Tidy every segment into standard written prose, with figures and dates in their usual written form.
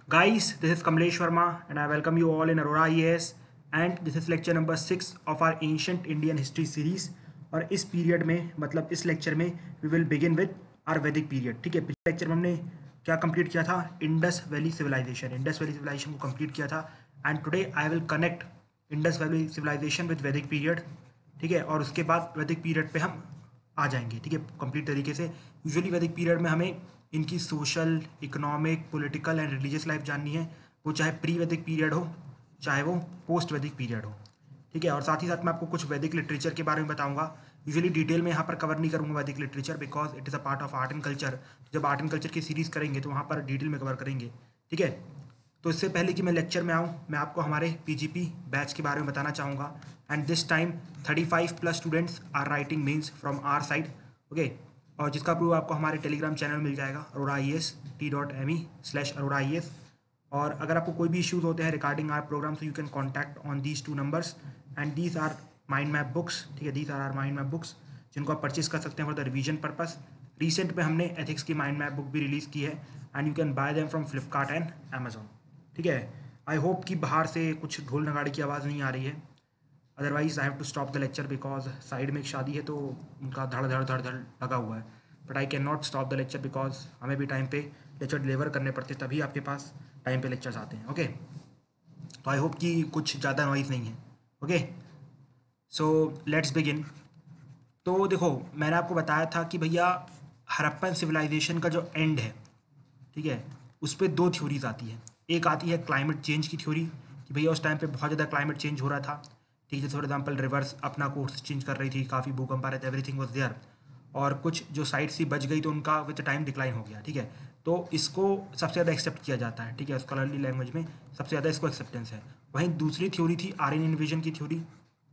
Guys, this is Kamlesh Verma and I welcome you all in Aurora IAS and this is lecture number 6 of our Ancient Indian History series। और इस period में मतलब इस lecture में we will begin with our Vedic period. ठीक है, पिछले lecture में हमने क्या कंप्लीट किया था? इंडस वैली सिविलाइजेशन को कंप्लीट किया था and today I will connect Indus valley civilisation with Vedic period. ठीक है, और उसके बाद वैदिक पीरियड पे हम आ जाएंगे। ठीक है, कंप्लीट तरीके से। यूजुअली वैदिक पीरियड में हमें इनकी social, economic, political and religious life जाननी है, वो चाहे प्री वैदिक पीरियड हो चाहे वो पोस्ट वैदिक पीरियड हो। ठीक है, और साथ ही साथ मैं आपको कुछ वैदिक लिटरेचर के बारे में बताऊंगा। यूजुअली डिटेल में यहाँ पर कवर नहीं करूँगा वैदिक literature because it is a part of art and culture. जब आर्ट एंड कल्चर की सीरीज़ करेंगे तो वहाँ पर डिटेल में कवर करेंगे। ठीक है, तो इससे पहले कि मैं लेक्चर में आऊँ, मैं आपको हमारे पीजीपी बैच के बारे में बताना चाहूँगा। And this time 35+ students are writing mains from our side. Okay, और जिसका प्रूफ आपको हमारे टेलीग्राम चैनल मिल जाएगा aurora.is/aurora.is। और अगर आपको कोई भी इश्यूज होते हैं रिगार्डिंग आर प्रोग्राम तो you can contact on these 2 numbers and these are mind map books. ठीक है, these are mind map books जिनको आप परचेज कर सकते हैं for the revision purpose. Recent में हमने एथिक्स की माइंड मैप बुक भी रिलीज़ की है and you can buy them from Flipkart and Amazon. ठीक है, आई होप कि बाहर से कुछ ढोल नगाड़े की आवाज़ नहीं आ रही है, otherwise I have to stop the lecture because side में एक शादी है तो उनका धड़ धड़ धड़ धड़ लगा हुआ है। But I can not stop the lecture because हमें भी टाइम पे लेक्चर डिलीवर करने पड़ते तभी आपके पास टाइम पे लेक्चर्स आते हैं। ओके, तो आई होप कि कुछ ज़्यादा नॉइज़ नहीं है। Okay, so let's begin. तो देखो, मैंने आपको बताया था कि भैया हड़प्पन सिविलाइजेशन का जो एंड है, ठीक है, उस पर 2 थ्योरीज आती है। एक आती है क्लाइमेट चेंज की थ्योरी कि भैया उस टाइम पे बहुत ज़्यादा क्लाइमेट चेंज हो रहा था। ठीक है, फॉर एग्जांपल रिवर्स अपना कोर्स चेंज कर रही थी, काफ़ी भूकंप आ रहे थे, एवरीथिंग वाज देयर। और कुछ जो साइट्स थी बच गई तो उनका विद टाइम डिक्लाइन हो गया। ठीक है, तो इसको सबसे ज़्यादा एक्सेप्ट किया जाता है। ठीक है, स्कॉलरली लैंग्वेज में सबसे ज़्यादा इसको एक्सेप्टेंस है। वहीं दूसरी थ्योरी थी आर्यन इन्वेजन की थ्योरी।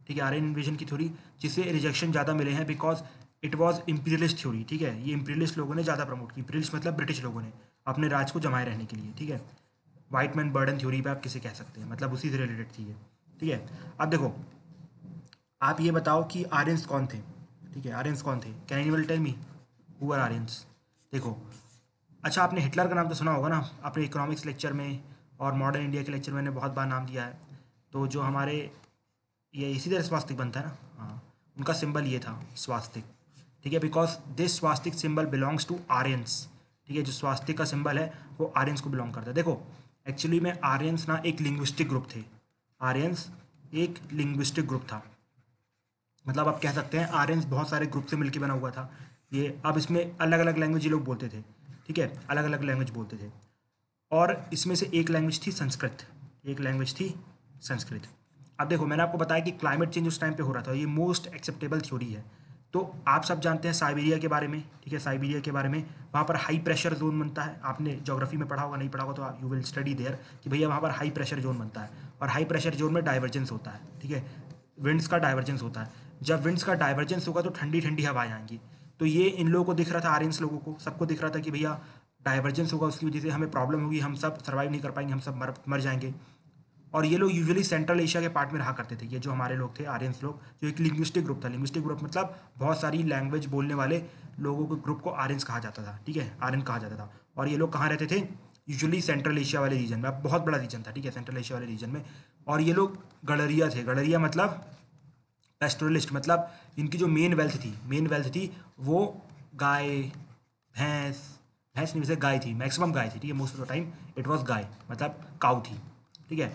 ठीक है, आर्यन इन्वेजन की थ्योरी जिसे रिजेक्शन ज़्यादा मिले हैं because it was imperialist theory. ठीक है, ये इम्पीरियलिस्ट लोगों ने ज़्यादा प्रमोट की। इम्पीरियलिस्ट मतलब ब्रिटिश लोगों ने अपने राज को जमाए रहने के लिए। ठीक है, वाइट मैन बर्डन थ्योरी पे आप किसे कह सकते हैं, मतलब उसी से रिलेटेड थी ये। ठीक है, अब देखो, आप ये बताओ कि आर्यंस कौन थे? ठीक है, आर्यंस कौन थे? Can anyone tell me who are Aryans? देखो, अच्छा आपने हिटलर का नाम तो सुना होगा ना, अपने इकोनॉमिक्स लेक्चर में और मॉडर्न इंडिया के लेक्चर में मैंने बहुत बार नाम दिया है। तो जो हमारे ये इसी तरह स्वास्तिक बनता है ना, हाँ, उनका सिंबल ये था स्वास्तिक। ठीक है, because this swastik symbol belongs to Aryans. ठीक है, जो स्वास्तिक का सिंबल है वो आर्यंस को बिलोंग करता है। देखो, एक्चुअली में आर्यंस ना एक लिंग्विस्टिक ग्रुप थे। आर्यंस एक लिंग्विस्टिक ग्रुप था, मतलब आप कह सकते हैं आर्यंस बहुत सारे ग्रुप से मिलकर बना हुआ था ये। अब इसमें अलग अलग लैंग्वेज ये लोग बोलते थे। ठीक है, अलग अलग लैंग्वेज बोलते थे और इसमें से एक लैंग्वेज थी संस्कृत। एक लैंग्वेज थी संस्कृत। अब देखो, मैंने आपको बताया कि क्लाइमेट चेंज उस टाइम पे हो रहा था, ये मोस्ट एक्सेप्टेबल थ्योरी है। तो आप सब जानते हैं साइबेरिया के बारे में। ठीक है, साइबेरिया के बारे में, वहाँ पर हाई प्रेशर जोन बनता है। आपने ज्योग्राफी में पढ़ा होगा, नहीं पढ़ा होगा तो यू विल स्टडी देयर कि भैया वहाँ पर हाई प्रेशर जोन बनता है और हाई प्रेशर जोन में डाइवर्जेंस होता है। ठीक है, विंड्स का डाइवर्जेंस होता है। जब विंड्स का डाइवर्जेंस होगा तो ठंडी ठंडी हवाएं आएंगी। तो ये इन लोगों को दिख रहा था, आर्यंस लोगों को सबको दिख रहा था कि भैया डाइवर्जेंस होगा, उसकी वजह से हमें प्रॉब्लम होगी, हम सब सर्वाइव नहीं कर पाएंगे, हम सब मर जाएंगे। और ये लोग यूजुअली सेंट्रल एशिया के पार्ट में रहा करते थे। ये जो हमारे लोग थे आर्यंस लोग, जो एक लिंग्विस्टिक ग्रुप था। लिंग्विस्टिक ग्रुप मतलब बहुत सारी लैंग्वेज बोलने वाले लोगों के ग्रुप को आर्यंस कहा जाता था। ठीक है, आर्यन कहा जाता था। और ये लोग कहाँ रहते थे? यूजुअली सेंट्रल एशिया वाले रीजन में। अब बहुत बड़ा रीजन था, ठीक है, सेंट्रल एशिया वाले रीजन में। और ये लोग गडरिया थे। गडरिया मतलब पेस्टोरलिस्ट, मतलब इनकी जो मेन वेल्थ थी वो गाय, भैंस, भैंस नहीं वैसे गाय थी, मैक्सिमम गाय थी। ठीक है, most of the time it was गाय, मतलब काऊ थी। ठीक है,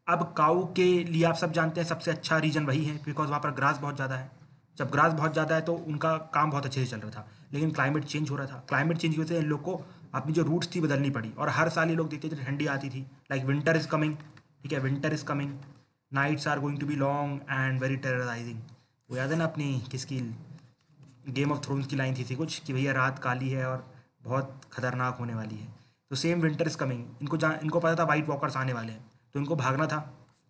अब काऊ के लिए आप सब जानते हैं सबसे अच्छा रीजन वही है बिकॉज वहाँ पर ग्रास बहुत ज़्यादा है। जब ग्रास बहुत ज़्यादा है तो उनका काम बहुत अच्छे से चल रहा था। लेकिन क्लाइमेट चेंज हो रहा था। क्लाइमेट चेंज की वजह से इन लोग को अपनी जो रूट्स थी बदलनी पड़ी और हर साल ये लोग देखते थे ठंडी आती थी, लाइक विंटर इज़ कमिंग। ठीक है, winter is coming, nights are going to be long and very terrorising. वो याद है ना अपनी किसकी, गेम ऑफ थ्रोन्स की लाइन थी कुछ कि भैया रात काली है और बहुत खतरनाक होने वाली है। तो सेम विंटर इज कमिंग। इनको पता था वाइट वॉकर्स आने वाले हैं तो इनको भागना था।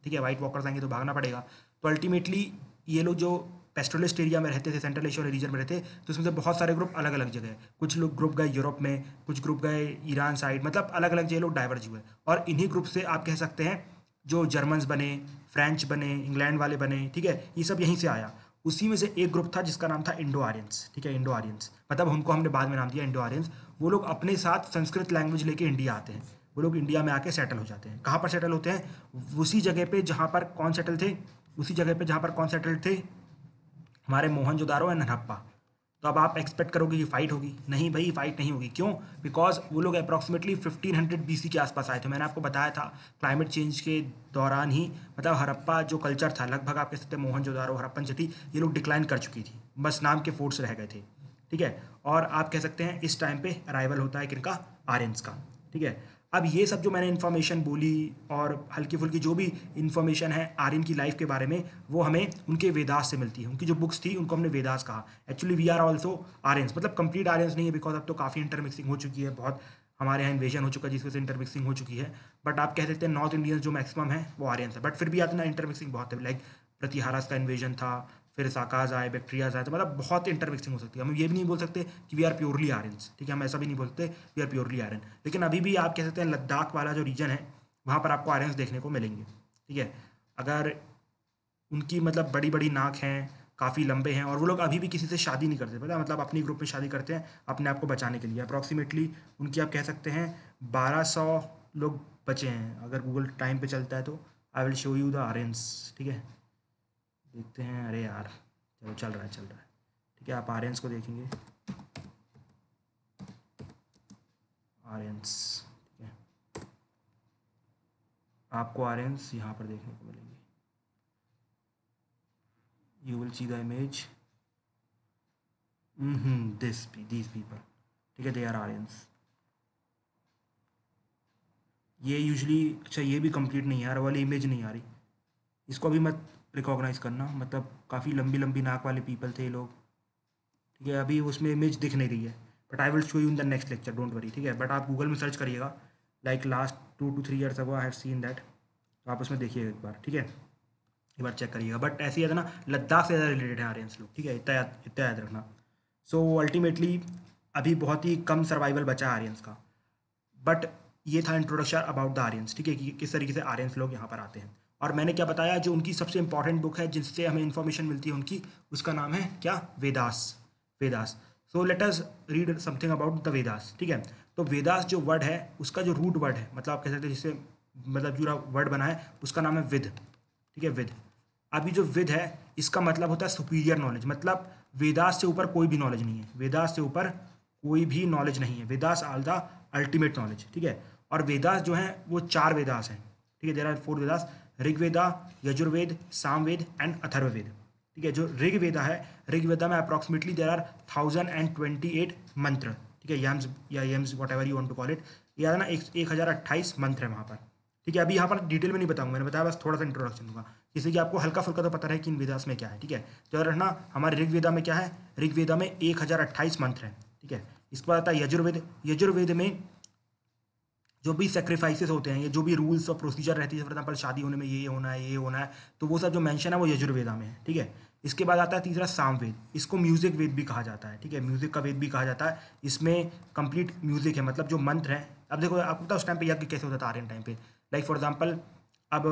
ठीक है, वाइट वॉकर्स आएंगे तो भागना पड़ेगा। तो अल्टीमेटली ये लोग जो पेस्टोरलिस्ट एरिया में रहते थे, सेंट्रल एशिया रीजन में रहते, तो उसमें से बहुत सारे ग्रुप अलग अलग जगह, कुछ लोग ग्रुप गए यूरोप में, कुछ ग्रुप गए ईरान साइड, मतलब अलग अलग जगह लोग डाइवर्ज हुए। और इन्हीं ग्रुप से आप कह सकते हैं जो जर्मन्स बने, फ्रेंच बने, इंग्लैंड वाले बने। ठीक है, ये सब यहीं से आया। उसी में से एक ग्रुप था जिसका नाम था इंडो आर्यंस। ठीक है, इंडो आर्यंस मतलब उनको हमने बाद में नाम दिया इंडो आर्यंस। वो लोग अपने साथ संस्कृत लैंग्वेज लेके इंडिया आते हैं। वो लोग इंडिया में आके सेटल हो जाते हैं। कहाँ पर सेटल होते हैं? उसी जगह पे जहाँ पर कौन सेटल थे, उसी जगह पे जहाँ पर कौन सेटल थे, हमारे मोहनजोदारो एंड हड़प्पा। तो अब आप एक्सपेक्ट करोगे कि फाइट होगी, नहीं भाई फाइट नहीं होगी। क्यों? बिकॉज वो लोग अप्रॉक्सीमेटली 1500 BC के आसपास आए थे। मैंने आपको बताया था क्लाइमेट चेंज के दौरान ही, मतलब हड़प्पा जो कल्चर था, लगभग आप कह सकते हैं मोहनजोदारो, हड़प्पन सिटी, ये लोग डिक्लाइन कर चुकी थी, बस नाम के फोर्ट्स रह गए थे। ठीक है, और आप कह सकते हैं इस टाइम पे अराइवल होता है किनका? आर्यंस का। ठीक है, अब ये सब जो मैंने इन्फॉर्मेशन बोली और हल्की फुल्की जो भी इन्फॉर्मेशन है आर्यन की लाइफ के बारे में, वो हमें उनके वेदास से मिलती है। उनकी जो बुक्स थी उनको हमने वेदास कहा। Actually we are also Aryans, मतलब कंप्लीट आर्यंस नहीं है, बिकॉज अब तो काफ़ी इंटरमिक्सिंग हो चुकी है, बहुत हमारे यहाँ इन्वेजन हो चुका है जिसकी वजह से इंटरमिक्सिंग हो चुकी है। बट आप कह सकते हैं नॉर्थ इंडियंस जो मैक्सिमम है वो आर्यंस है, बट फिर भी आते ना इंटरमिक्सिंग बहुत है। लाइक प्रतिहारास का इन्वेजन था, फिर साकाज आए, बैक्टीरियाज आए, तो मतलब बहुत इंटरमिक्सिंग हो सकती है। हम ये भी नहीं बोल सकते कि वी आर प्योरली आर्यंस। ठीक है, हम ऐसा भी नहीं बोलते वी आर प्योरली आर्यन। लेकिन अभी भी आप कह सकते हैं लद्दाख वाला जो रीजन है वहाँ पर आपको आर्यंस देखने को मिलेंगे। ठीक है, अगर उनकी मतलब बड़ी बड़ी नाक हैं, काफ़ी लंबे हैं, और वो लोग अभी भी किसी से शादी नहीं करते, पता है, मतलब अपनी ग्रुप में शादी करते हैं अपने आप को बचाने के लिए। अप्रॉक्सीमेटली उनकी आप कह सकते हैं 1200 लोग बचे हैं। अगर गूगल टाइम पे चलता है तो I will show you the Aryans. ठीक है, देखते हैं। अरे यार चलो, चल रहा है चल रहा है। ठीक है, आप आर्यंस को देखेंगे, आर्यंस। ठीक है, आपको आर्यंस यहाँ पर देखने को मिलेंगे। You will see the image, these people। ठीक है, दे आर आर्यंस। ये यूजली, अच्छा ये भी कंप्लीट नहीं है यार, वाली इमेज नहीं आ रही, इसको अभी मत रिकॉग्नाइज करना। मतलब काफ़ी लंबी लंबी नाक वाले पीपल थे ये लोग। ठीक है, अभी उसमें इमेज दिख नहीं रही है, but I will show you in the next lecture, don't worry. ठीक है, बट आप गूगल में सर्च करिएगा, like last 2 to 3 years ago I have seen that, तो आप उसमें देखिएगा एक बार। ठीक है, एक बार चेक करिएगा। बट ऐसे ही है ना, लद्दाख से ज़्यादा रिलेटेड है आर्यंस लोग। ठीक है, इतना याद रखना। सो अल्टीमेटली अभी बहुत ही कम सर्वाइवल बचा है आर्यंस का। बट ये था इंट्रोडक्शन अबाउट द आर्यंस। ठीक है, कि किस तरीके से आर्यंस लोग यहाँ पर आते हैं। और मैंने क्या बताया, जो उनकी सबसे इंपॉर्टेंट बुक है जिससे हमें इन्फॉर्मेशन मिलती है उनकी, उसका नाम है क्या? Vedas. Vedas. So let us read something about the Vedas. ठीक है, तो वेदास जो वर्ड है उसका जो रूट वर्ड है, मतलब आप कह सकते हैं जिससे मतलब पूरा वर्ड बना है, उसका नाम है विद। ठीक है, विद। अभी जो विद है इसका मतलब होता है सुपीरियर नॉलेज, मतलब वेदास से ऊपर कोई भी नॉलेज नहीं है, वेदास से ऊपर कोई भी नॉलेज नहीं है। Vedas are the ultimate knowledge. ठीक है, और वेदास जो हैं वो 4 वेदास हैं। ठीक है, there are 4 Vedas, Rigveda, Yajurveda, Samaveda and Atharvaveda. ठीक है, जो ऋग्वेदा है, ऋग्वेदा में अप्रॉक्सीमेटली देयर आर 1028 मंत्र। ठीक है, यम्स या yams whatever you want to call it, याद है ना, 1028 मंत्र है वहाँ पर। ठीक है, अभी यहाँ पर डिटेल में नहीं बताऊंगा, मैंने बताया बस थोड़ा सा इंट्रोडक्शन दूंगा, जिससे कि आपको हल्का फुल्का तो पता रहे कि इन वेदास में क्या है। ठीक है, तो याद रखना हमारे ऋग्वेदा में क्या है, ऋग्वेदा में 1028 मंत्र हैं। ठीक है, इसके बाद आता है यजुर्वेद। यजुर्वेद में जो भी सेक्रीफाइसेस होते हैं, ये जो भी रूल्स और प्रोसीजर रहती है, फॉर एग्जाम्पल शादी होने में ये होना है, ये होना है, तो वो सब जो मेंशन है वो यजुर्वेदा में है। ठीक है, इसके बाद आता है तीसरा सामवेद, इसको म्यूजिक वेद भी कहा जाता है। ठीक है, म्यूजिक का वेद भी कहा जाता है। इसमें कंप्लीट म्यूजिक है, मतलब जो मंत्र है। अब देखो आपको पता है उस टाइम पे यज्ञ कैसे होता था आर्यन टाइम पे। लाइक फॉर एग्जाम्पल अब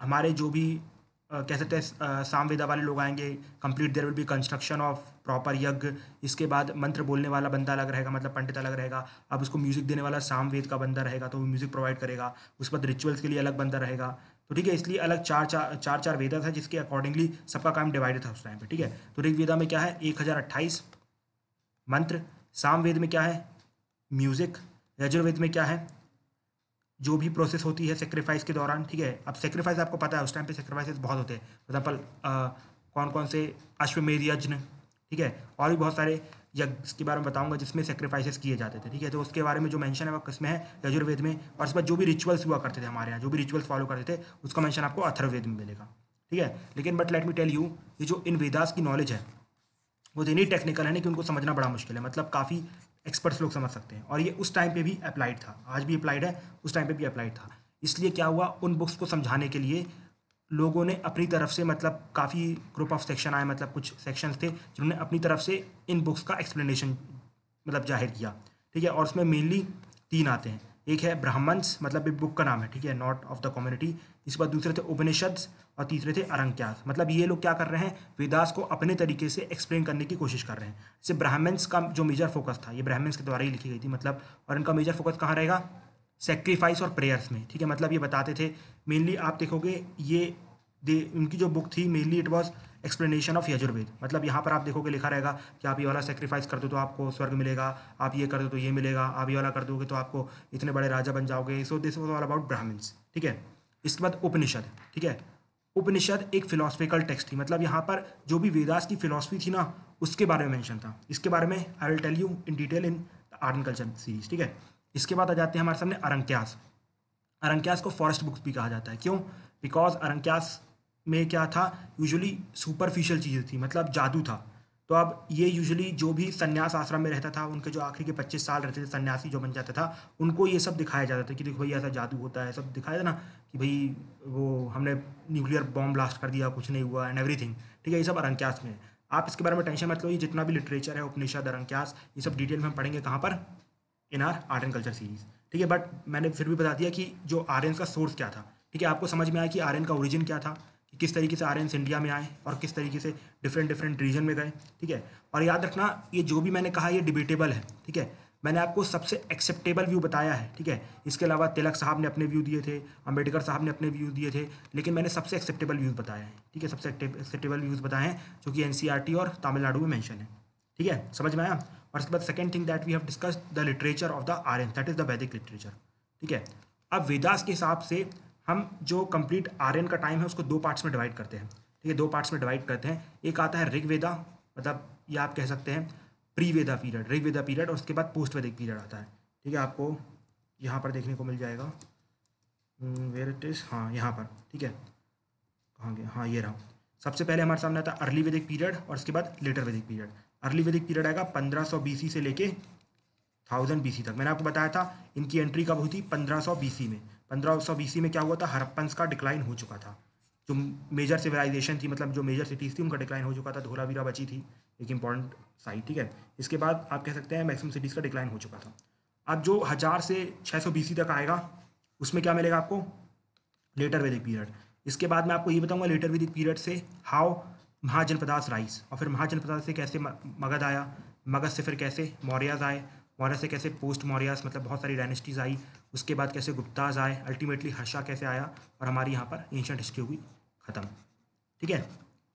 हमारे जो भी कह सकते हैं सामवेदा वाले लोग आएंगे, complete their will be construction of proper यज्ञ। इसके बाद मंत्र बोलने वाला बंदा अलग रहेगा, मतलब पंडित अलग रहेगा। अब उसको म्यूजिक देने वाला सामवेद का बंदा रहेगा, तो वो म्यूजिक प्रोवाइड करेगा। उसके बाद रिचुअल्स के लिए अलग बंदा रहेगा। तो ठीक है, इसलिए अलग चार वेदा था, जिसके अकॉर्डिंगली सबका काम डिवाइडेड था उस टाइम पे। ठीक है, तो ऋग्वेदा में क्या है, 1028 मंत्र। सामवेद में क्या है, म्यूजिक। यजुर्वेद में क्या है, जो भी प्रोसेस होती है सेक्रीफाइस के दौरान। ठीक है, अब सेक्रीफाइस आपको पता है उस टाइम पे सेक्रीफाइसेस बहुत होते हैं। फॉर एग्जाम्पल कौन कौन से, अश्वमेध यज्ञ। ठीक है, और भी बहुत सारे यज्ञ के बारे में बताऊंगा जिसमें सेक्रीफाइसेस किए जाते थे। ठीक है, तो उसके बारे में जो मेंशन है वो किसमें है, यजुर्वेद में। और इसके बाद जो भी रिचुअल्स हुआ करते थे हमारे यहाँ, जो भी रिचुअल्स फॉलो करते थे, उसका मेंशन आपको अथर्ववेद में मिलेगा। ठीक है, लेकिन but let me tell you, ये जो इन वेदास की नॉलेज है वो इतनी टेक्निकल है ना कि उनको समझना बड़ा मुश्किल है, मतलब काफ़ी एक्सपर्ट्स लोग समझ सकते हैं। और ये उस टाइम पे भी अप्लाइड था, आज भी अप्लाइड है, उस टाइम पे भी अप्लाइड था। इसलिए क्या हुआ, उन बुक्स को समझाने के लिए लोगों ने अपनी तरफ से, मतलब काफ़ी ग्रुप ऑफ सेक्शन आए, मतलब कुछ सेक्शंस थे जिन्होंने अपनी तरफ से इन बुक्स का एक्सप्लेनेशन मतलब जाहिर किया। ठीक है, और उसमें मेनली 3 आते हैं। एक है ब्राह्मण्स, मतलब एक बुक का नाम है। ठीक है, नॉट ऑफ द कम्युनिटी। इसके बाद दूसरे थे उपनिषद्स और तीसरे थे अरंक्यास। मतलब ये लोग क्या कर रहे हैं, वेदास को अपने तरीके से एक्सप्लेन करने की कोशिश कर रहे हैं। जैसे ब्राह्मण्स का जो मेजर फोकस था, ये ब्राह्मण्स के द्वारा ही लिखी गई थी मतलब, और इनका मेजर फोकस कहाँ रहेगा, सेक्रीफाइस और प्रेयर्स में, ठीक है। मतलब ये बताते थे मेनली, आप देखोगे ये उनकी जो बुक थी mainly it was explanation of Yajurveda. मतलब यहाँ पर आप देखोगे लिखा रहेगा कि आप ये वाला सेक्रीफाइस कर दो तो आपको स्वर्ग मिलेगा, आप ये कर दो तो ये मिलेगा, आप ये वाला कर दोगे तो आपको इतने बड़े राजा बन जाओगे। So this was all about Brahmans, ठीक है। इसके बाद उपनिषद, ठीक है। उपनिषद एक फिलोसफिकल टेक्स्ट थी, मतलब यहाँ पर जो भी वेदास की फिलोसफी थी ना उसके बारे में मेंशन था। इसके बारे में I will tell you in detail in art and culture series, ठीक है। इसके बाद आ जाते हैं हमारे सामने अरंक्यास। अरंक्यास को फॉरेस्ट बुक्स भी कहा जाता है, क्यों? बिकॉज अरंक्यास में क्या था, यूजुअली सुपरफिशियल चीज़ें थी, मतलब जादू था। तो अब ये यूजुअली जो भी संन्यास आश्रम में रहता था, उनके जो आखिरी के 25 साल रहते थे, सन्यासी जो बन जाता था, उनको ये सब दिखाया जाता था कि देखो भाई ऐसा जादू होता है, सब दिखाया था ना कि भाई वो हमने न्यूक्लियर बॉम्ब ब्लास्ट कर दिया, कुछ नहीं हुआ एंड एवरीथिंग, ठीक है। ये सब अरंक्यास में है। आप इसके बारे में टेंशन मत लो, ये जितना भी लिटरेचर है उपनिषद, अरंक्यास, ये सब डिटेल में हम पढ़ेंगे कहाँ पर, इन are art and culture series, ठीक है। बट मैंने फिर भी बता दिया कि जो आर्यंस का सोर्स क्या था, ठीक है। आपको समझ में आया कि आर्यन का ओरिजिन क्या था, कि किस तरीके से आर्यंस इंडिया में आए और किस तरीके से डिफरेंट डिफरेंट रीजन में गए, ठीक है। और याद रखना ये जो भी मैंने कहा ये डिबेटेबल है, ठीक है। मैंने आपको सबसे एक्सेप्टेबल व्यू बताया है, ठीक है। इसके अलावा तिलक साहब ने अपने व्यू दिए थे, अम्बेडकर साहब ने अपने व्यू दिए थे, लेकिन मैंने सबसे एक्सेप्टेबल व्यूज़ बताया है, ठीक है। सबसे एक्सेप्टेबल व्यूज़ बताए हैं जो कि एनसीईआरटी और तमिलनाडु में मेंशन है, ठीक है। समझ में आया? और इसके बाद second thing that we have discussed the literature of the Aryan, that is the Vedic literature, ठीक है। अब वेदास के हिसाब से हम जो कंप्लीट आर्यन का टाइम है उसको दो पार्ट्स में डिवाइड करते हैं, ठीक है। दो पार्ट्स में डिवाइड करते हैं। एक आता है ऋग्वेदा, मतलब ये आप कह सकते हैं प्री वेदा पीरियड, ऋग्वेदा पीरियड, और उसके बाद पोस्ट वैदिक पीरियड आता है, ठीक है। आपको यहाँ पर देखने को मिल जाएगा, वेयर इट इज़, हाँ यहाँ पर, ठीक है। कहाँ गया, हाँ ये रहा। सबसे पहले हमारे सामने आता है अर्ली वैदिक पीरियड और उसके बाद लेटर वैदिक पीरियड। अर्ली वैदिक पीरियड आएगा 1500 BC से लेके 1000 BC तक। मैंने आपको बताया था इनकी एंट्री कब हुई थी, 1500 BC में। 1500 BC में क्या हुआ था, हड़प्पन्स का डिक्लाइन हो चुका था। जो मेजर सिविलाइजेशन थी, मतलब जो मेजर सिटीज़ थी, उनका डिक्लाइन हो चुका था। धोलावीरा बची थी एक इंपॉर्टेंट साइट, ठीक है। इसके बाद आप कह सकते हैं मैक्सिमम सिटीज़ का डिक्लाइन हो चुका था। अब जो 1000 से 600 BC तक आएगा उसमें क्या मिलेगा आपको, लेटर वैदिक पीरियड। इसके बाद मैं आपको ये बताऊंगा लेटर वैदिक पीरियड से हाउ महाजनपदास राइज, और फिर महाजनपदास से कैसे मगध आया, मगध से फिर कैसे मौर्याज आए, मौर्य से कैसे पोस्ट मौर्यास, मतलब बहुत सारी डायनेस्टीज आई, उसके बाद कैसे गुप्ताज आए, अल्टीमेटली हर्षा कैसे आया, और हमारी यहाँ पर एंशिएंट हिस्ट्री हुई ख़त्म, ठीक है।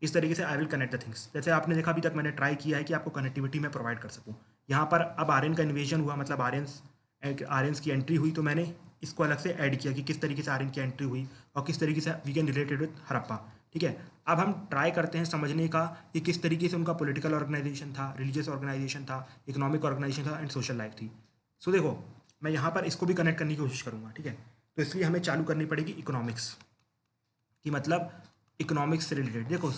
इस तरीके से आई विल कनेक्ट द थिंग्स। जैसे आपने देखा अभी तक मैंने ट्राई किया है कि आपको कनेक्टिविटी में प्रोवाइड कर सकूँ। यहाँ पर अब आर्यन का इन्वेजन हुआ, मतलब आर्यंस की एंट्री हुई, तो मैंने इसको अलग से ऐड किया कि किस तरीके से आर्यन की एंट्री हुई और किस तरीके से we can related with Harappa, ठीक है। अब हम ट्राई करते हैं समझने का कि किस तरीके से उनका पॉलिटिकल ऑर्गेनाइजेशन था, रिलीजियस ऑर्गेनाइजेशन था, इकोनॉमिक ऑर्गेनाइजेशन था एंड सोशल लाइफ थी। सो देखो मैं यहाँ पर इसको भी कनेक्ट करने की कोशिश करूँगा, ठीक है। तो इसलिए हमें चालू करनी पड़ेगी इकोनॉमिक्स की, मतलब इकोनॉमिक्स से रिलेटेड। देखो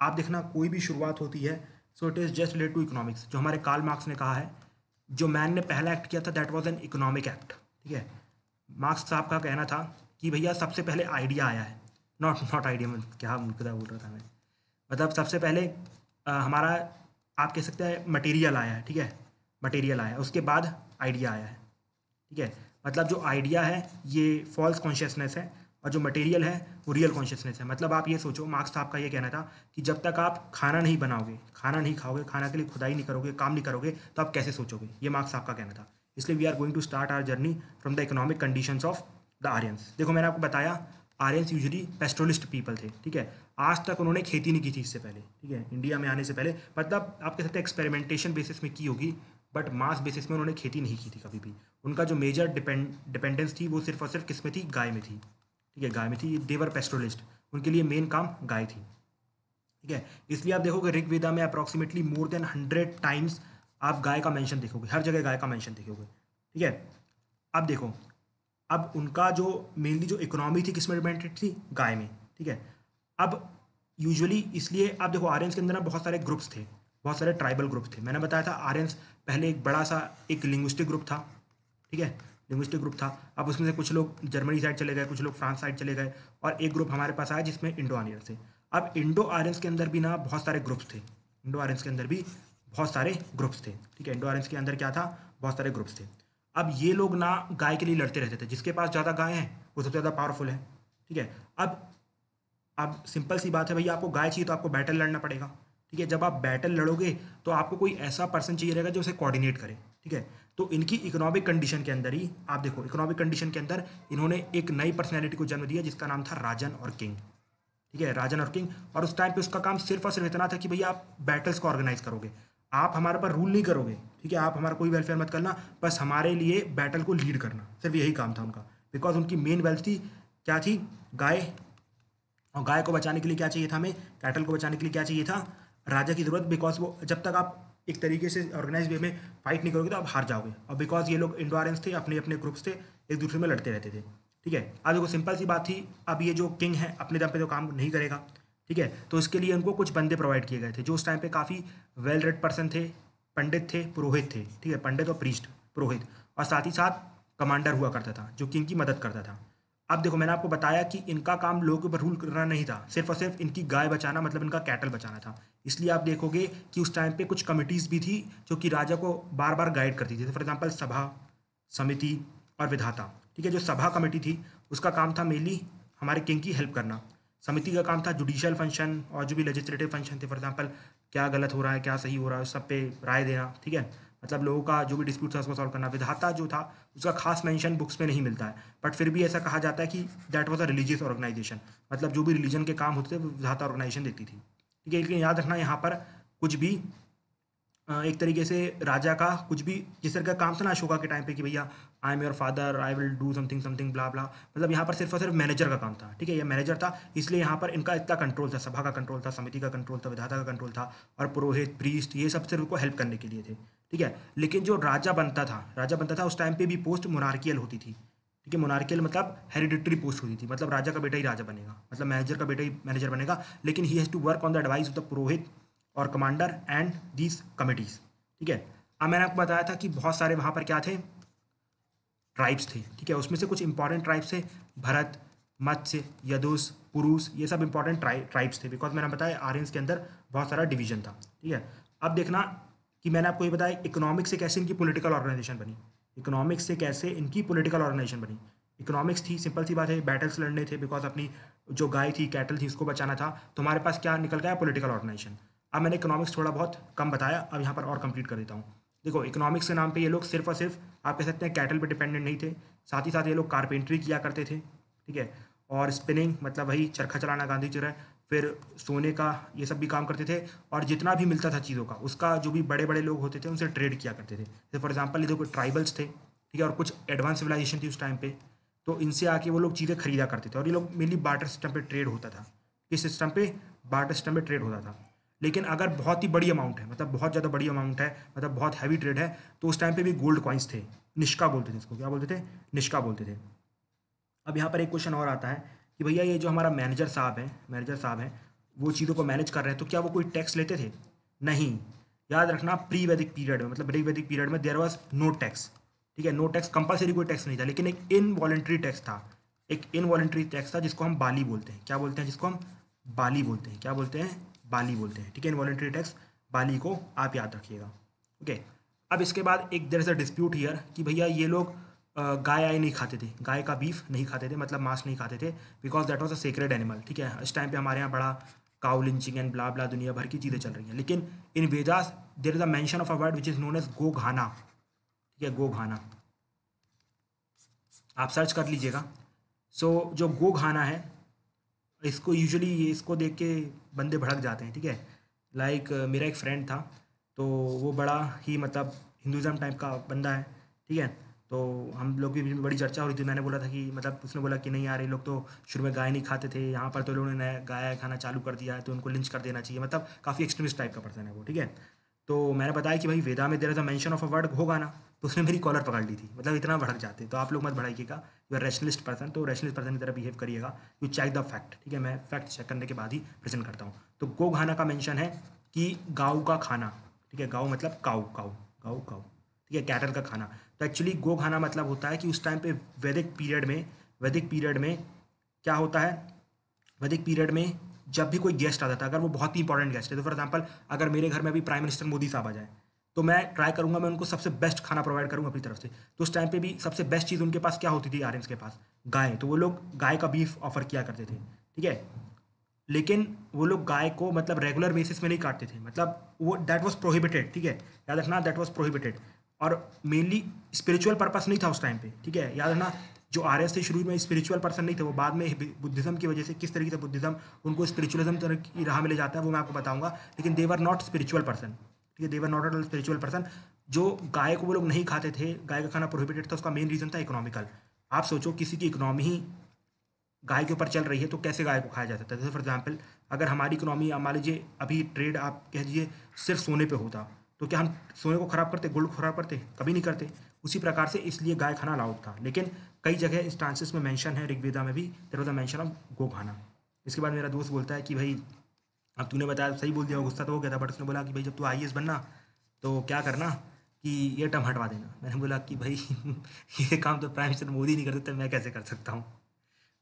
आप देखना कोई भी शुरुआत होती है so it is just related to economics. जो हमारे कार्ल मार्क्स ने कहा है, जो मैन ने पहला एक्ट किया था that was an economic act, ठीक है। मार्क्स साहब का कहना था कि भैया सबसे पहले आइडिया आया है, नॉट आइडिया में क्या बोल रहा था मैं, मतलब सबसे पहले हमारा आप कह सकते हैं मटेरियल आया है, ठीक है। मटेरियल आया है, उसके बाद आइडिया आया है, ठीक है। मतलब जो आइडिया है ये फॉल्स कॉन्शियसनेस है और जो मटेरियल है वो रियल कॉन्शियसनेस है। मतलब आप ये सोचो, मार्क्स साहब का ये कहना था कि जब तक आप खाना नहीं बनाओगे, खाना नहीं खाओगे, खाना के लिए खुदाई नहीं करोगे, काम नहीं करोगे, तो आप कैसे सोचोगे, ये मार्क्स साहब का कहना था। इसलिए we are going to start our journey from the economic conditions of the Aryans. देखो मैंने आपको बताया आर्यंस यूजुअली पेस्ट्रोलिस्ट पीपल थे, ठीक है। आज तक उन्होंने खेती नहीं की थी इससे पहले, ठीक है, इंडिया में आने से पहले। मतलब आप कह सकते हैं एक्सपेरिमेंटेशन बेसिस में की होगी, बट मास बेसिस में उन्होंने खेती नहीं की थी कभी भी। उनका जो मेजर डिपेंडेंस थी वो सिर्फ और सिर्फ किस में थी, गाय में थी, ठीक है, गाय में थी। देवर पेस्ट्रोलिस्ट, उनके लिए मेन काम गाय थी, ठीक है। इसलिए आप देखोगे ऋग्वेदा में अप्रॉक्सीमेटली मोर देन 100 टाइम्स आप गाय का मेंशन देखोगे, हर जगह गाय का मेंशन देखोगे, ठीक है। अब देखो, अब उनका जो मेनली जो इकोनॉमी थी किसमें डिपेंडेंट थी, गाय में, ठीक है। अब यूजुअली इसलिए आप देखो आर्यंस के अंदर ना बहुत सारे ग्रुप्स थे, बहुत सारे ट्राइबल ग्रुप्स थे। मैंने बताया था आर्यंस पहले एक बड़ा सा एक लिंग्विस्टिक ग्रुप था, ठीक है, लिंग्विस्टिक ग्रुप था। अब उसमें से कुछ लोग जर्मनी साइड चले गए, कुछ लोग फ्रांस साइड चले गए, और एक ग्रुप हमारे पास आया जिसमें इंडो आर्यंस थे। अब इंडो आर्यंस के अंदर भी ना बहुत सारे ग्रुप्स थे, इंडो आर्यंस के अंदर भी बहुत सारे ग्रुप्स थे, ठीक है। इंडो आर्यंस के अंदर क्या था, बहुत सारे ग्रुप्स थे। अब ये लोग ना गाय के लिए लड़ते रहते थे, जिसके पास ज़्यादा गाय हैं वो सबसे ज़्यादा पावरफुल है, ठीक है। अब सिंपल सी बात है भैया, आपको गाय चाहिए तो आपको बैटल लड़ना पड़ेगा, ठीक है। जब आप बैटल लड़ोगे तो आपको कोई ऐसा पर्सन चाहिए रहेगा जो उसे कोऑर्डिनेट करे, ठीक है। तो इनकी इकोनॉमिक कंडीशन के अंदर ही आप देखो, इकोनॉमिक कंडीशन के अंदर इन्होंने एक नई पर्सनैलिटी को जन्म दिया जिसका नाम था राजन और किंग, ठीक है, राजन और किंग। और उस टाइम पे उसका काम सिर्फ और सिर्फ इतना था कि भैया आप बैटल्स को ऑर्गेनाइज करोगे, आप हमारे पर रूल नहीं करोगे, ठीक है, आप हमारा कोई वेलफेयर मत करना, बस हमारे लिए बैटल को लीड करना, सिर्फ यही काम था उनका। बिकॉज उनकी मेन वेल्थ थी क्या थी, गाय। और गाय को बचाने के लिए क्या चाहिए था हमें, कैटल को बचाने के लिए क्या चाहिए था, राजा की ज़रूरत। बिकॉज वो जब तक आप एक तरीके से ऑर्गेनाइज वे में फाइट नहीं करोगे तो आप हार जाओगे। और बिकॉज ये लोग इंडोरेंस थे, अपने अपने ग्रुप्स थे, एक दूसरे में लड़ते रहते थे, ठीक है। अब देखो सिंपल सी बात थी, अब ये जो किंग है अपने दम पे तो काम नहीं करेगा, ठीक है। तो इसके लिए उनको कुछ बंदे प्रोवाइड किए गए थे जो उस टाइम पे काफ़ी वेल रेड पर्सन थे, पंडित थे, पुरोहित थे, ठीक है, पंडित और प्रीस्ट, पुरोहित, और साथ ही साथ कमांडर हुआ करता था जो किंग की मदद करता था। अब देखो मैंने आपको बताया कि इनका काम लोगों के ऊपर रूल करना नहीं था, सिर्फ और सिर्फ इनकी गाय बचाना, मतलब इनका कैटल बचाना था। इसलिए आप देखोगे कि उस टाइम पे कुछ कमिटीज़ भी थी जो कि राजा को बार बार गाइड करती थी, फॉर एग्जांपल सभा, समिति और विधाता, ठीक है। जो सभा कमेटी थी उसका काम था मेनली हमारे किंग की हेल्प करना। समिति का काम था जुडिशियल फंक्शन और जो भी लेजिस्लेटिव फंक्शन थे, फॉर एग्जांपल क्या गलत हो रहा है, क्या सही हो रहा है, उस सब पे राय देना, ठीक है, मतलब लोगों का जो भी डिस्प्यूट था उसको सॉल्व करना। विधाता जो था उसका खास मेंशन बुक्स में नहीं मिलता है, बट फिर भी ऐसा कहा जाता है कि that was a religious organisation, मतलब जो भी रिलीजन के काम होते थे वो विधाता ऑर्गेनाइजेशन देखती थी, ठीक है। लेकिन याद रखना यहाँ पर कुछ भी एक तरीके से राजा का कुछ भी जिस तरह का काम था ना अशोका के टाइम पे कि भैया I am your father, I will do something something blah blah, मतलब यहाँ पर सिर्फ और सिर्फ मैनेजर का काम था, ठीक है, ये मैनेजर था। इसलिए यहाँ पर इनका इतना कंट्रोल था, सभा का कंट्रोल था, समिति का कंट्रोल था, विधाता का कंट्रोल था, और पुरोहित, प्रीस्ट, ये सब सिर्फ उनको हेल्प करने के लिए थे, ठीक है। लेकिन जो राजा बनता था उस टाइम पे भी पोस्ट मोनार्कियल होती थी, ठीक है। मोनार्कियल मतलब हेरिडिटरी पोस्ट होती थी, मतलब राजा का बेटा ही राजा बनेगा, मतलब मैनेजर का बेटा ही मैनेजर बनेगा, लेकिन he has to work on the advice of the पुरोहित और कमांडर एंड दीज कमिटीज़, ठीक है। अब मैंने आपको बताया था कि बहुत सारे वहाँ पर क्या थे, ट्राइब्स थे, ठीक है। उसमें से कुछ इंपॉर्टेंट ट्राइब्स थे, भरत, मत्स्य, यदुस, पुरुष, ये सब इंपॉर्टेंट ट्राइब्स थे, बिकॉज मैंने बताया आर्यंस के अंदर बहुत सारा डिवीजन था, ठीक है। अब देखना कि मैंने आपको ये बताया इकोनॉमिक्स से कैसे इनकी पॉलिटिकल ऑर्गेनाइजेशन बनी, इकोनॉमिक्स से कैसे इनकी पॉलिटिकल ऑर्गेनाइजेशन बनी। इकोनॉमिक्स थी, सिंपल सी बात है, बैटल्स लड़ने थे, बिकॉज अपनी जो गाय थी, कैटल थी, उसको बचाना था, तो हमारे पास क्या निकल गया, पॉलिटिकल ऑर्गेनाइजेशन। अब मैंने इकोनॉमिक्स थोड़ा बहुत कम बताया, अब यहाँ पर और कंप्लीट कर देता हूँ। देखो इकोनॉमिक्स के नाम पे ये लोग सिर्फ और सिर्फ आप कह सकते हैं कैटल पे डिपेंडेंट नहीं थे, साथ ही साथ ये लोग कारपेंट्री किया करते थे, ठीक है, और स्पिनिंग मतलब वही चरखा चलाना, गांधी चरखा, फिर सोने का ये सब भी काम करते थे। और जितना भी मिलता था चीज़ों का उसका जो भी बड़े बड़े लोग होते थे उनसे ट्रेड किया करते थे। जैसे फॉर एग्जांपल ये देखो ट्राइबल्स थे, ठीक है, और कुछ एडवांस सिविलाइजेशन थी उस टाइम पे, तो इनसे आके वो लोग चीज़ें खरीदा करते थे, और ये लोग मेनली बार्टर सिस्टम पे ट्रेड होता था। इस सिस्टम पे बार्टर सिस्टम पे ट्रेड होता था। लेकिन अगर बहुत ही बड़ी अमाउंट है, मतलब बहुत ज़्यादा बड़ी अमाउंट है, मतलब बहुत हैवी ट्रेड है, तो उस टाइम पे भी गोल्ड कॉइन्स थे, निष्का बोलते थे इसको, क्या बोलते थे, निष्का बोलते थे। अब यहाँ पर एक क्वेश्चन और आता है कि भैया ये जो हमारा मैनेजर साहब हैं वो चीज़ों को मैनेज कर रहे हैं, तो क्या वो कोई टैक्स लेते थे? नहीं। याद रखना प्री वैदिक पीरियड में, मतलब प्री वैदिक पीरियड में देयर वाज नो टैक्स, ठीक है, नो टैक्स, कंपलसरी कोई टैक्स नहीं था, लेकिन एक इनवॉलेंट्री टैक्स था, एक इनवॉलेंट्री टैक्स था जिसको हम बाली बोलते हैं। क्या बोलते हैं जिसको हम? बाली बोलते हैं। क्या बोलते हैं? बाली बोलते हैं, ठीक है, इनवॉलेंट्री टैक्स, बाली को आप याद रखिएगा, ओके। अब इसके बाद एक there is a dispute here कि भैया ये लोग गाय आय नहीं खाते थे, गाय का बीफ नहीं खाते थे, मतलब मांस नहीं खाते थे, because that was a sacred animal, ठीक है। इस टाइम पे हमारे यहाँ बड़ा cow lynching and blah blah दुनिया भर की चीज़ें चल रही हैं, लेकिन in Vedas there is a mention of a word which is known as गोघाना, ठीक है, गोघाना, आप सर्च कर लीजिएगा। सो जो गोघाना है, इसको यूजुअली इसको देख के बंदे भड़क जाते हैं, ठीक है। लाइक मेरा एक फ्रेंड था, तो वो बड़ा ही मतलब हिंदुज़म टाइप का बंदा है, ठीक है। तो हम लोग की भी बड़ी चर्चा हो रही थी, मैंने बोला था कि मतलब उसने बोला कि नहीं यार ये लोग तो शुरू में गाय नहीं खाते थे, यहाँ पर तो लोगों ने नया गाय खाना चालू कर दिया है तो उनको लिंच कर देना चाहिए, मतलब काफ़ी एक्सट्रीमिस्ट टाइप का पर्सन है वो, ठीक है। तो मैंने बताया कि भाई वेदा में there is a mention of a word होगा ना, तो उसने मेरी कॉलर पकड़ ली थी, मतलब इतना भड़क जाते। तो आप लोग मत भड़ाइएगा, यू आर रैशनलिस्ट पर्सन, तो रैशनलिस्ट पर्सन की तरह बिहेव करिएगा, यू चेक द फैक्ट, ठीक है, मैं फैक्ट चेक करने के बाद ही प्रेजेंट करता हूँ। तो गो खाना का मेंशन है कि गाँव का खाना, ठीक है, गाँव मतलब काऊ, काऊ, गाँव काऊ, ठीक है, कैटल का खाना। तो एक्चुअली गो खाना मतलब होता है कि उस टाइम पे वैदिक पीरियड में क्या होता है, वैदिक पीरियड में जब भी कोई गेस्ट आता था, अगर वो बहुत ही इंपॉर्टेंट गेस्ट है, तो फॉर एग्जांपल अगर मेरे घर में अभी प्राइम मिनिस्टर मोदी साहब आ जाए, तो मैं ट्राई करूंगा, मैं उनको सबसे बेस्ट खाना प्रोवाइड करूंगा अपनी तरफ से। तो उस टाइम पे भी सबसे बेस्ट चीज़ उनके पास क्या होती थी, आर्यंस के पास गाय, तो वो लोग गाय का बीफ ऑफर किया करते थे, ठीक है। लेकिन वो लोग गाय को मतलब रेगुलर बेसिस में नहीं काटते थे, मतलब वो दैट वाज प्रोहिबिटेड, ठीक है, याद रखना दैट वाज प्रोहिबिटेड। और मेनली स्पिरिचुअल पर्पस नहीं था उस टाइम पे, ठीक है। याद रखना, जो आर्यस थे शुरू में स्पिरिचुअल पर्सन नहीं थे, वो बाद में बुद्धिज्म की वजह से किस तरीके से बुद्धिज्म उनको स्पिरिचुअलिज्म तरह की राह में ले जाता है वो मैं आपको बताऊंगा, लेकिन they were not spiritual person, ठीक है, they were not at all spiritual person. जो गाय को वो लोग नहीं खाते थे, गाय का खाना प्रोहिबिटेड था, उसका मेन रीज़न था इकोनॉमिकल। आप सोचो किसी की इकोनॉमी ही गाय के ऊपर चल रही है तो कैसे गाय को खाया जा सकता है। जैसे फॉर एग्जाम्पल अगर हमारी इकोनॉमी मान लीजिए अभी ट्रेड आप कह दीजिए सिर्फ सोने पे होता, तो क्या हम सोने को खराब करते, गोल्ड को खराब करते? कभी नहीं करते। उसी प्रकार से इसलिए गाय खाना अलाउड था, लेकिन कई जगह इंस्टांसेस में मेंशन है, ऋग्वेदा में भी there was a mention of गो खाना। इसके बाद मेरा दोस्त बोलता है कि भाई अब तूने बताया सही बोल दिया, गुस्सा तो हो गया था, बट उसने बोला कि भाई जब तू आईएएस बनना तो क्या करना कि ये टर्म हटवा देना। मैंने बोला कि भाई ये काम तो प्राइम मिनिस्टर मोदी नहीं कर सकते, मैं कैसे कर सकता हूँ।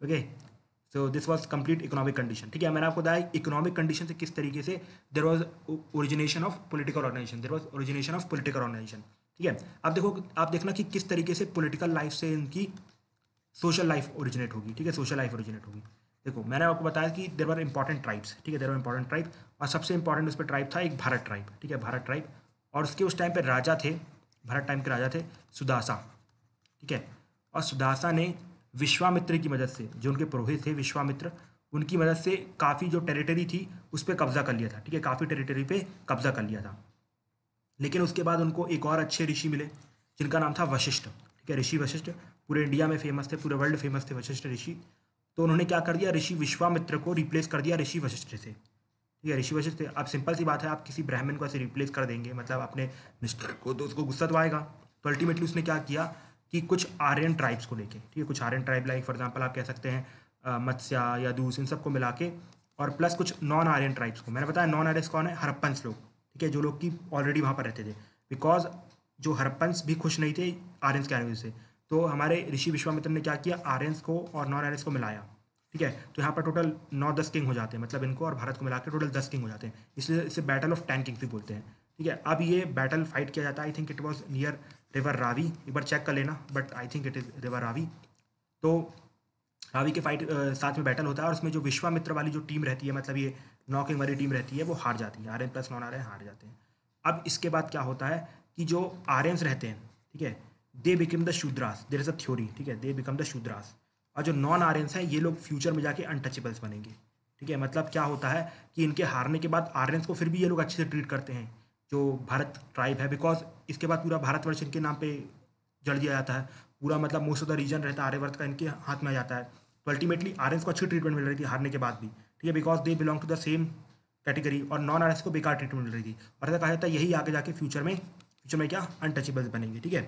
Okay, so this was complete economic condition, ठीक है। मैंने आपको बताया इकोनॉमिक कंडीशन से किस तरीके से there was origination of political organisation, there was origination of political organisation, ठीक है। अब देखो, आप देखना कि किस तरीके से पॉलिटिकल लाइफ से इनकी सोशल लाइफ ओरिजिनेट होगी, ठीक है, सोशल लाइफ ओरिजिनेट होगी। देखो मैंने आपको बताया कि देयर वर इंपॉर्टेंट ट्राइब्स, ठीक है, देयर वर इंपॉर्टेंट ट्राइब, और सबसे इंपॉर्टेंट उस पर ट्राइब था एक भारत ट्राइब, ठीक है, भारत ट्राइब। और उसके उस टाइम पे राजा थे, भारत टाइम के राजा थे सुदासा, ठीक है। और सुदासा ने विश्वामित्र की मदद से, जो उनके पुरोहित थे विश्वामित्र, उनकी मदद से काफ़ी जो टेरिटरी थी उस पर कब्जा कर लिया था, ठीक है, काफ़ी टेरिटरी पे कब्जा कर लिया था। लेकिन उसके बाद उनको एक और अच्छे ऋषि मिले जिनका नाम था वशिष्ठ, ठीक है, ऋषि वशिष्ठ पूरे इंडिया में फेमस थे, पूरे वर्ल्ड फेमस थे वशिष्ठ ऋषि। तो उन्होंने क्या कर दिया, ऋषि विश्वामित्र को रिप्लेस कर दिया ऋषि वशिष्ठ से, ठीक है, ऋषि वशिष्ठ थे। अब सिंपल सी बात है, आप किसी ब्राह्मण को ऐसे रिप्लेस कर देंगे मतलब अपने मिनिस्टर को, तो उसको गुस्सा तो आएगा। तो अल्टीमेटली उसने क्या किया कि कुछ आर्यन ट्राइब्स को लेके, ठीक है, कुछ Aryan tribe like for example आप कह सकते हैं मत्स्या या दूस, इन सबको मिला के, और प्लस कुछ नॉन आर्यन ट्राइब्स को। मैंने बताया नॉन आर्यस कौन है, हड़प्पन्स लोग, ठीक है, जो लोग की ऑलरेडी वहाँ पर रहते थे। बिकॉज जो हड़प्पन्स भी खुश नहीं थे आर्यंस के आने से, तो हमारे ऋषि विश्वामित्र ने क्या किया, आर्यंस को और नॉन आर्यंस को मिलाया, ठीक है। तो यहाँ पर टोटल 9-10 किंग हो जाते हैं, मतलब इनको और भारत को मिला के टोटल 10 किंग हो जाते हैं, इसलिए इसे बैटल ऑफ 10 किंग्स भी बोलते हैं, ठीक है। अब ये बैटल फाइट किया जाता है, I think it was near river Ravi, एक बार चेक कर लेना, but I think it is river Ravi. तो रावी के फाइट साथ में बैटल होता है, और उसमें जो विश्वामित्र वाली जो टीम रहती है, मतलब ये 9 किंग वाली टीम रहती है, वो हार जाती है, आर्यन प्लस नॉन आर्यन हार जाते हैं। अब इसके बाद क्या होता है कि जो आर्यंस रहते हैं, ठीक है, they become the Shudras, there is a theory, ठीक है, दे बिकम द शूद्रास। और जो नॉन आर्यंस हैं ये लोग फ्यूचर में जाके अनटचेबल्स बनेंगे, ठीक है। मतलब क्या होता है कि इनके हारने के बाद आर्यंस को फिर भी ये लोग अच्छे से ट्रीट करते हैं, जो भारत ट्राइब है, बिकॉज इसके बाद पूरा भारतवर्ष इनके नाम पे जड़ दिया जाता है, पूरा मतलब मोस्ट ऑफ द रीजन रहता है आर्यवर्त का इनके हाथ में आ जाता है। तो अल्टीमेटली आर्यंस को अच्छी ट्रीटमेंट मिल रही थी हारने के बाद भी, ठीक है, because they belong to the same category, और नॉन आर्यंस को बेकार ट्रीटमेंट मिल रही थी। और ऐसा कहा जाता है यही आगे जाके फ्यूचर में क्या अनटचेबल्स बनेंगे, ठीक है।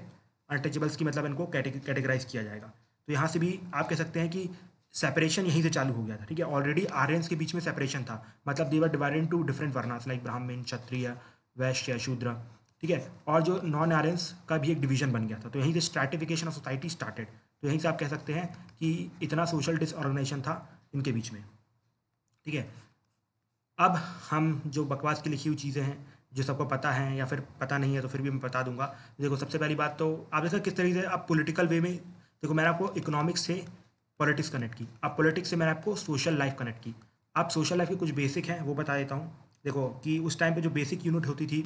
अनटचेबल्स की मतलब इनको कैटेगराइज किया जाएगा। तो यहाँ से भी आप कह सकते हैं कि सेपरेशन यहीं से चालू हो गया था, ठीक है। ऑलरेडी आर्यंस के बीच में सेपरेशन था, मतलब they were divided into different varnas like Brahmin, Kshatriya, वैश्य, शूद्र, ठीक है। और जो नॉन आर्यंस का भी एक डिवीजन बन गया था, तो यहीं से स्ट्रैटिफिकेशन ऑफ सोसाइटी स्टार्टेड। तो यहीं से आप कह सकते हैं कि इतना सोशल डिसऑर्गेनाइजेशन था इनके बीच में, ठीक है। अब हम जो बकवास की लिखी हुई चीज़ें हैं जो सबको पता है या फिर पता नहीं है तो फिर भी मैं बता दूंगा। देखो सबसे पहली बात तो आप देखा किस तरीके से आप पॉलिटिकल वे में, देखो मैंने आपको इकोनॉमिक्स से पॉलिटिक्स कनेक्ट की, अब पॉलिटिक्स से मैंने आपको सोशल लाइफ कनेक्ट की। अब सोशल लाइफ के कुछ बेसिक हैं वो बता देता हूँ। देखो कि उस टाइम पे जो बेसिक यूनिट होती थी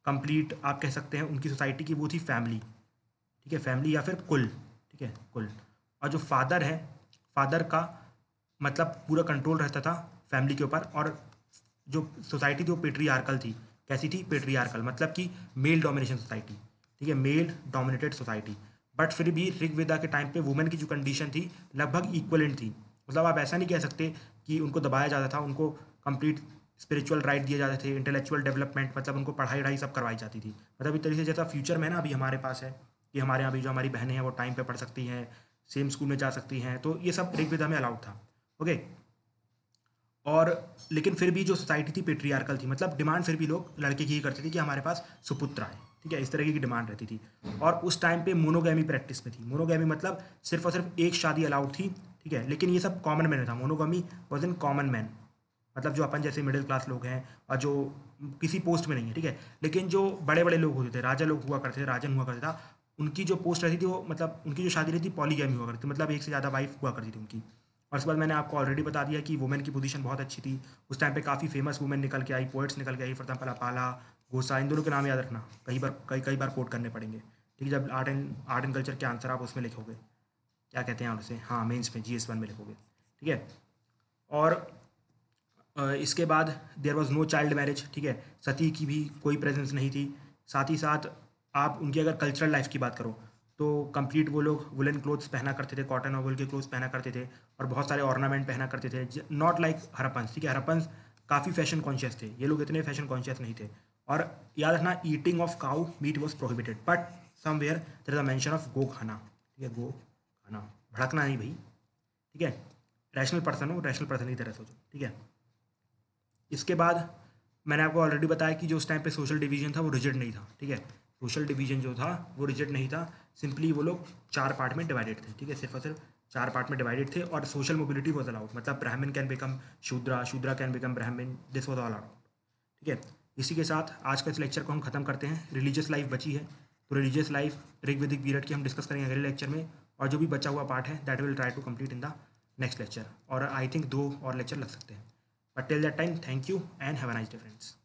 कंप्लीट आप कह सकते हैं उनकी सोसाइटी की, वो थी फैमिली, ठीक है, फैमिली या फिर कुल, ठीक है, कुल। और जो फादर है, फादर का मतलब पूरा कंट्रोल रहता था फैमिली के ऊपर। और जो सोसाइटी थी वो पेट्रियार्कल थी। कैसी थी? पेट्रियार्कल, मतलब कि मेल डोमिनेशन सोसाइटी, ठीक है, मेल डोमिनेटेड सोसाइटी। बट फिर भी ऋग्वेदा के टाइम पे वुमेन की जो कंडीशन थी लगभग इक्वलेंट थी। मतलब आप ऐसा नहीं कह सकते कि उनको दबाया जाता था, उनको कंप्लीट स्पिरिचुअल राइट दिए जाते थे, इंटेलेक्चुअल डेवलपमेंट, मतलब उनको पढ़ाई वढ़ाई सब करवाई जाती थी। मतलब इस तरीके से जैसा फ्यूचर में ना अभी हमारे पास है कि हमारे यहाँ भी जो हमारी बहनें हैं वो टाइम पे पढ़ सकती हैं, सेम स्कूल में जा सकती हैं, तो ये सब ऋग्वेदा में अलाउड था, ओके। और लेकिन फिर भी जो सोसाइटी थी पेट्रियार्कल थी, मतलब डिमांड फिर भी लोग लड़के की ही करते थे कि हमारे पास सुपुत्र आए, ठीक है, इस तरह की डिमांड रहती थी। और उस टाइम पे मोनोगैमी प्रैक्टिस में थी। मोनोगैमी मतलब सिर्फ और सिर्फ एक शादी अलाउड थी, ठीक है, लेकिन ये सब कॉमन मैन में था। Monogamy was in common man, मतलब जो अपन जैसे मिडिल क्लास लोग हैं और जो किसी पोस्ट में नहीं है, ठीक है। लेकिन जो बड़े बड़े लोग होते थे, राजा लोग हुआ करते थे, राजन हुआ करता था, उनकी जो पोस्ट रहती थी वो मतलब उनकी जो शादी रहती थी पॉलीगैमी हुआ करती थी, मतलब एक से ज़्यादा वाइफ हुआ करती थी उनकी। और उसके बाद मैंने आपको ऑलरेडी बता दिया कि वुमेन की पोजीशन बहुत अच्छी थी उस टाइम पे, काफ़ी फेमस वुमेन निकल के आई, पोइट्स निकल के आई, फॉर एग्जाम्पल अपाला, घोसा, इन दोनों के नाम याद रखना, कई बार कोट करने पड़ेंगे, ठीक है। जब आर्ट एंड कल्चर के आंसर आप उसमें लिखोगे, क्या कहते हैं आप उसे, हाँ मेंस में GS1 में लिखोगे, ठीक है। और इसके बाद there was no child marriage, ठीक है, सती की भी कोई प्रेजेंस नहीं थी। साथ ही साथ आप उनकी अगर कल्चरल लाइफ की बात करो तो कंप्लीट वो लोग वुलन क्लोथ्स पहना करते थे, कॉटन और वुल के क्लोथ्स पहना करते थे और बहुत सारे ऑर्नामेंट पहना करते थे, नॉट लाइक हरप्पन्स, ठीक है। हरप्पन्स काफ़ी फैशन कॉन्शियस थे, ये लोग इतने फैशन कॉन्शियस नहीं थे। और याद रखना, eating of cow meat was prohibited, but somewhere there is a mention of गो खाना, ठीक है, गो खाना, भड़कना नहीं भाई, ठीक है। रैशनल पर्सन हो, रैशनल पर्सन की तरह सोचो, ठीक है। इसके बाद मैंने आपको ऑलरेडी बताया कि जो उस टाइम पे सोशल डिवीजन था वो रिजिड नहीं था, ठीक है। सोशल डिवीजन जो था वो रिजिड नहीं था, सिंपली वो लोग 4 पार्ट में डिवाइडेड थे, ठीक है, सिर्फ और सिर्फ 4 पार्ट में डिवाइडेड थे। और सोशल मोबिलिटी वॉज अलाउड, मतलब ब्राह्मण कैन बिकम शूद्रा, शूद्रा कैन बिकम ब्राह्मण, दिस वॉज ऑल अलाउड, ठीक है। इसी के साथ आज का इस लेक्चर को हम खत्म करते हैं। रिलीजियस लाइफ बची है, तो रिलीजियस लाइफ ऋग्वेदिक पीरियड की हम डिस्कस करेंगे अगले लेक्चर में, और जो भी बचा हुआ पार्ट है that will try to complete in the next lecture, और आई थिंक 2 और लेक्चर लग सकते हैं। But till that time, thank you and have a nice day friends.